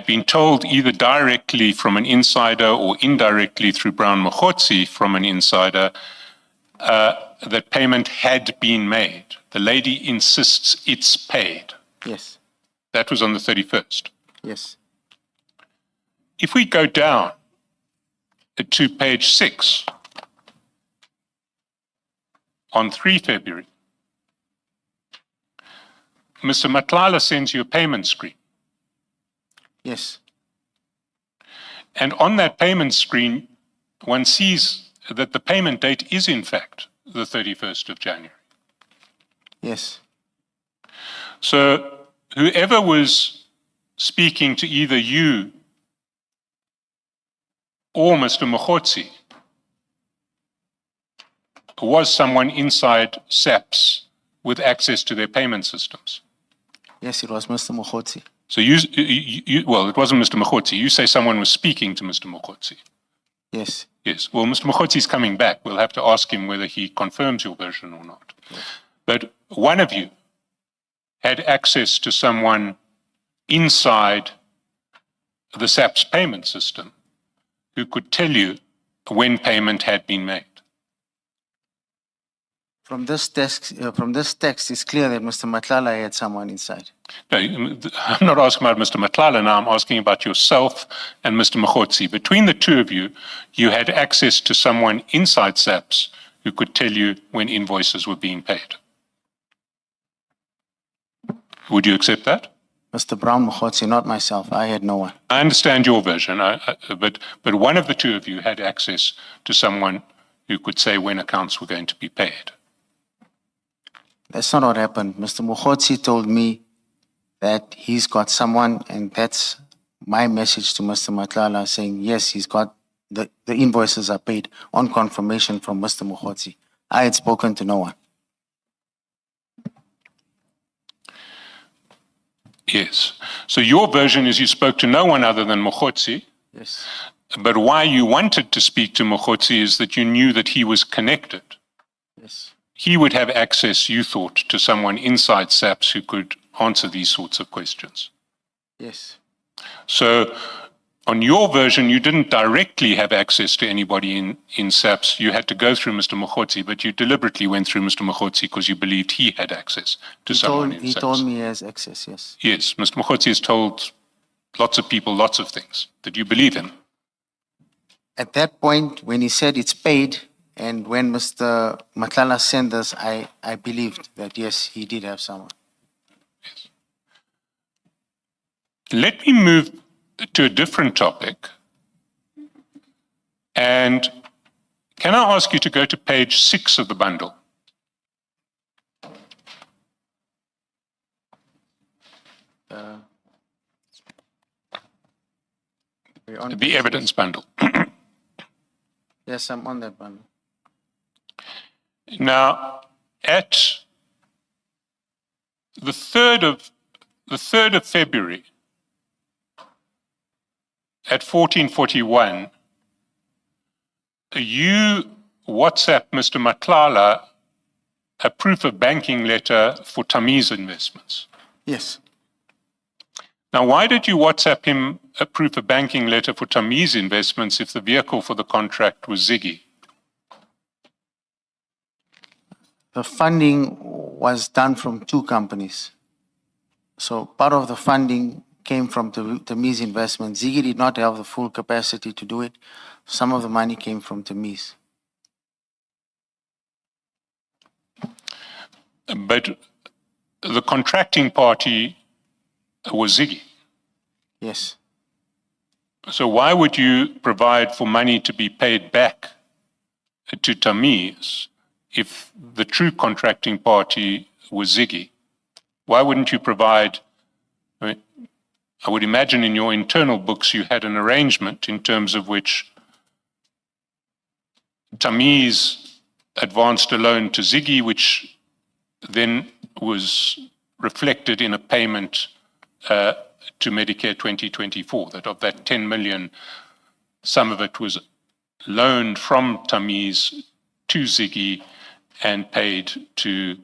been told either directly from an insider or indirectly through Brown Mogotsi from an insider that payment had been made. The lady insists it's paid. Yes, That was on the 31st. yes. If we go down to page 6, on 3 February, Mr. Matlala sends you a payment screen. Yes, And on that payment screen, one sees that the payment date is, in fact, the 31st of January. yes. So whoever was speaking to either you or Mr. Mogotsi was someone inside SAPS with access to their payment systems. Yes, it was Mr. Mogotsi. So well, it wasn't Mr. Mogotsi. You say someone was speaking to Mr. Mogotsi. Yes. Yes. Well, Mr. Mogotsi is coming back. We'll have to ask him whether he confirms your version or not. But one of you had access to someone inside the SAP's payment system who could tell you when payment had been made. From this text, it's clear that Mr. Matlala had someone inside. No, I'm not asking about Mr. Matlala now. I'm asking about yourself and Mr. Mogotsi. Between the two of you, you had access to someone inside SAPS who could tell you when invoices were being paid. Would you accept that? Mr. Brown Mogotsi, not myself. I had no one. I understand your version, but one of the two of you had access to someone who could say when accounts were going to be paid. That's not what happened. Mr. Mogotsi told me that he's got someone, and that's my message to Mr. Matlala, saying, yes, he's got the invoices are paid on confirmation from Mr. Mogotsi. I had spoken to no one. Yes. So your version is you spoke to no one other than Mogotsi, Yes. but why you wanted to speak to Mogotsi is that you knew that he was connected. Yes. He would have access, you thought, to someone inside SAPS who could answer these sorts of questions. Yes. So on your version, you didn't directly have access to anybody in SAPS. You had to go through Mr. Mogotsi, but you deliberately went through Mr. Mogotsi because you believed he had access to someone in He SAPS. told me he has access, yes. Yes, Mr. Mogotsi has told lots of people lots of things. Did you believe him? At that point, when he said it's paid, and when Mr. Matlala sent us, I believed that, yes, he did have someone. Let me move to a different topic. And can I ask you to go to page 6 of the bundle? The evidence bundle. Yes, I'm on that one. Now, at the 3rd of February, at 14:41, you WhatsApp Mr. Matlala a proof of banking letter for Tamiz Investments. Yes. Now, why did you WhatsApp him a proof of banking letter for Tamiz Investments if the vehicle for the contract was Ziggy? The funding was done from two companies. So part of the funding came from Tamiz Investment. Ziggy did not have the full capacity to do it. Some of the money came from Tamiz. But the contracting party was Ziggy. Yes. So why would you provide for money to be paid back to Tamiz if the true contracting party was Ziggy? Why wouldn't you provide, I would imagine in your internal books you had an arrangement in terms of which Tamiz advanced a loan to Ziggy, which then was reflected in a payment to Medicare 2024, that of that 10 million, some of it was loaned from Tamiz to Ziggy and paid to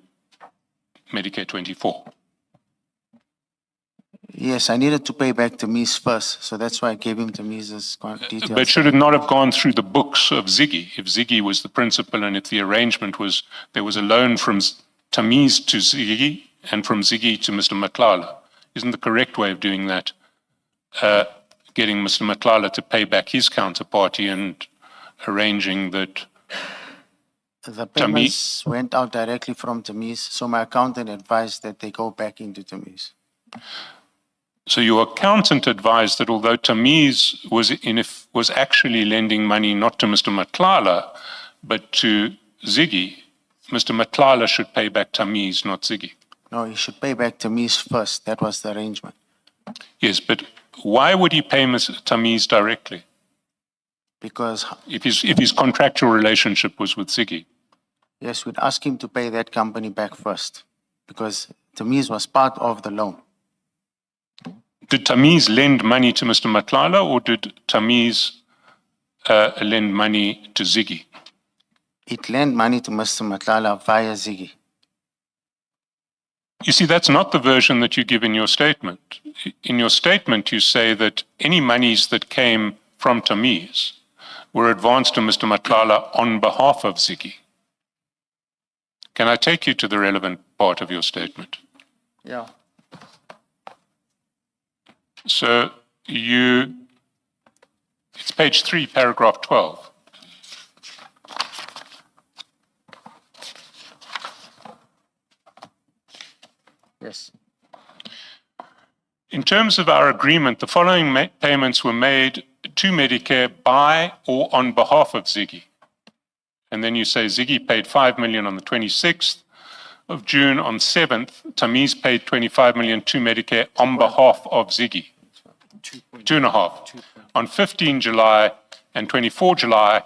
Medicare 24. Yes, I needed to pay back Tamiz first, so that's why I gave him Tamiz's details. But should it not have gone through the books of Ziggy? If Ziggy was the principal and if the arrangement was, there was a loan from Tamiz to Ziggy and from Ziggy to Mr. Matlala, isn't the correct way of doing that getting Mr. Matlala to pay back his counterparty and arranging that The payments went out directly from Tamiz, so my accountant advised that they go back into Tamiz. So your accountant advised that although Tamiz was actually lending money not to Mr. Matlala, but to Ziggy, Mr. Matlala should pay back Tamiz, not Ziggy. No, he should pay back Tamiz first. That was the arrangement. Yes, but why would he pay Tamiz directly Because, if his contractual relationship was with Ziggy? yes, we'd ask him to pay that company back first because Tamiz was part of the loan. Did Tamiz lend money to Mr. Matlala, or did Tamiz lend money to Ziggy? It lent money to Mr. Matlala via Ziggy. You see, that's not the version that you give in your statement. In your statement, you say that any monies that came from Tamiz were advanced to Mr. Matlala on behalf of Ziggy. Can I take you to the relevant part of your statement? Yeah. So it's page 3, paragraph 12. Yes. In terms of our agreement, the following payments were made to Medicare by or on behalf of Ziggy. And then you say Ziggy paid 5 million on the 26th of June. On 7th, Tamiz paid 25 million to Medicare on behalf of Ziggy. 2.5. On 15 July and 24 July,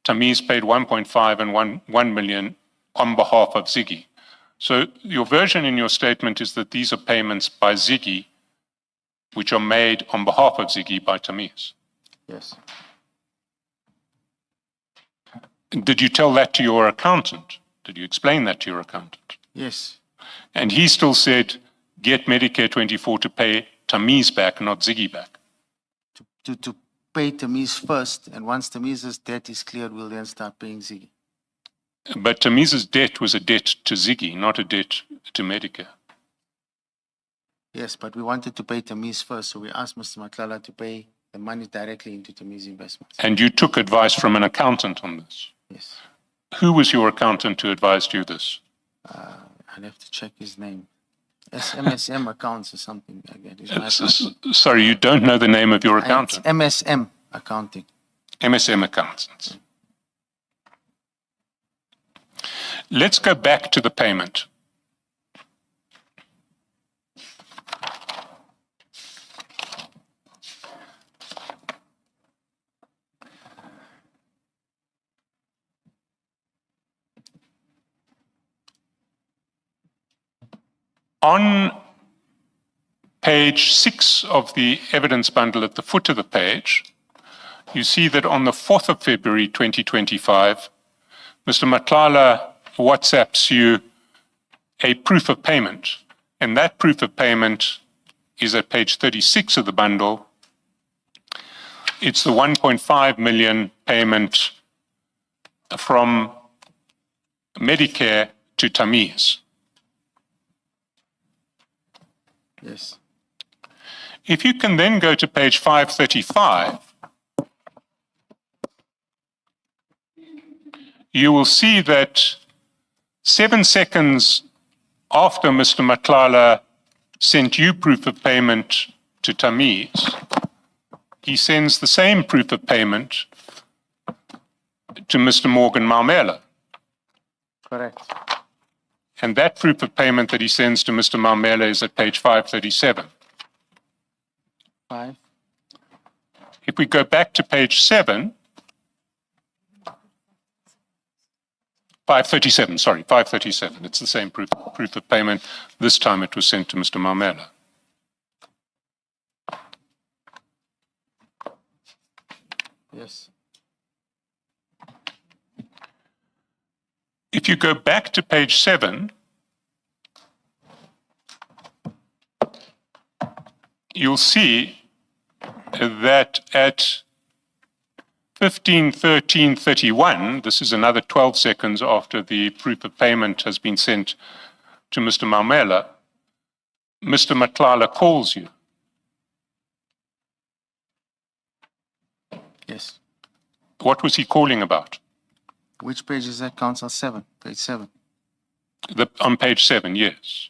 Tamiz paid 1.5 and 1 million on behalf of Ziggy. So your version in your statement is that these are payments by Ziggy, which are made on behalf of Ziggy by Tamiz. Yes. Did you tell that to your accountant? Did you explain that to your accountant? Yes. And he still said, get Medicare 24 to pay Tamiz back, not Ziggy back. To pay Tamiz first, and once Tamiz's debt is cleared, we'll then start paying Ziggy. But Tamiz's debt was a debt to Ziggy, not a debt to Medicare. Yes, but we wanted to pay Tamiz first, so we asked Mr. Matlala to pay the money directly into Tamiz investments. And you took advice from an accountant on this. Yes. Who was your accountant who advised you this? I'll have to check his name. MSM accounts or something like that. Is my accountant. Sorry, you don't know the name of your It's accountant? MSM accounting. MSM accountants. Let's go back to the payment. On page 6 of the evidence bundle at the foot of the page, you see that on the 4th of February 2025, Mr. Matlala WhatsApps you a proof of payment, and that proof of payment is at page 36 of the bundle. It's the 1.5 million payment from Medicare to Tamiz. Yes. If you can then go to page 535, you will see that 7 seconds after Mr. Matlala sent you proof of payment to Tamiz, he sends the same proof of payment to Mr. Morgan Maumela. Correct. And that proof of payment that he sends to Mr. Maumela is at page 537. 5. If we go back to page 7, 537, sorry, 537. It's the same proof of payment. This time it was sent to Mr. Maumela. Yes. If you go back to page 7, you'll see that at 15:13:31, this is another 12 seconds after the proof of payment has been sent to Mr. Maumela, Mr. Matlala calls you. Yes. What was he calling about? Which page is that, Council? 7. Page 7. On page 7, yes.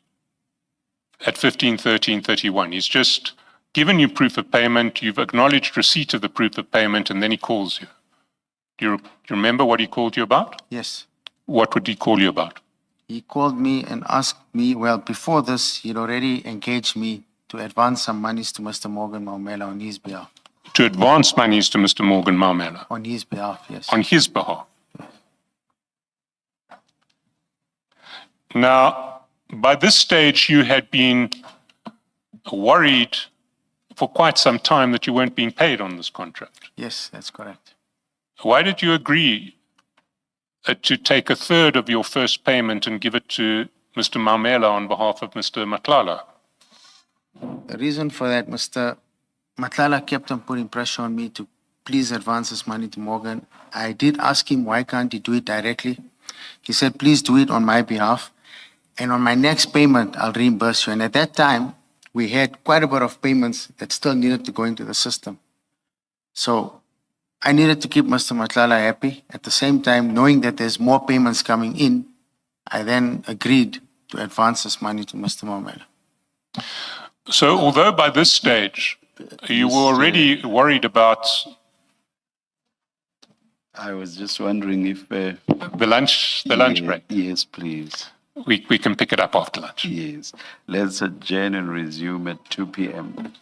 At 15:13:31. He's just given you proof of payment, you've acknowledged receipt of the proof of payment, and then he calls you. Do you remember what he called you about? Yes. What would he call you about? He called me and asked me, well, before this, he'd already engaged me to advance some monies to Mr. Morgan Maumela on his behalf. To advance monies to Mr. Morgan Maumela. On his behalf, yes. On his behalf. Now, by this stage, you had been worried for quite some time that you weren't being paid on this contract. Yes, that's correct. Why did you agree to take a third of your first payment and give it to Mr. Mamela on behalf of Mr. Matlala? The reason for that, Mr. Matlala kept on putting pressure on me to please advance this money to Morgan. I did ask him, why can't he do it directly? He said, please do it on my behalf. And on my next payment, I'll reimburse you. And at that time, we had quite a bit of payments that still needed to go into the system. So I needed to keep Mr. Matlala happy. At the same time, knowing that there's more payments coming in, I then agreed to advance this money to Mr. Mamela. So although by this stage you were already worried about I was just wondering if... the lunch break, Yes, please. we can pick it up after lunch. Yes. Let's adjourn and resume at 2 p.m.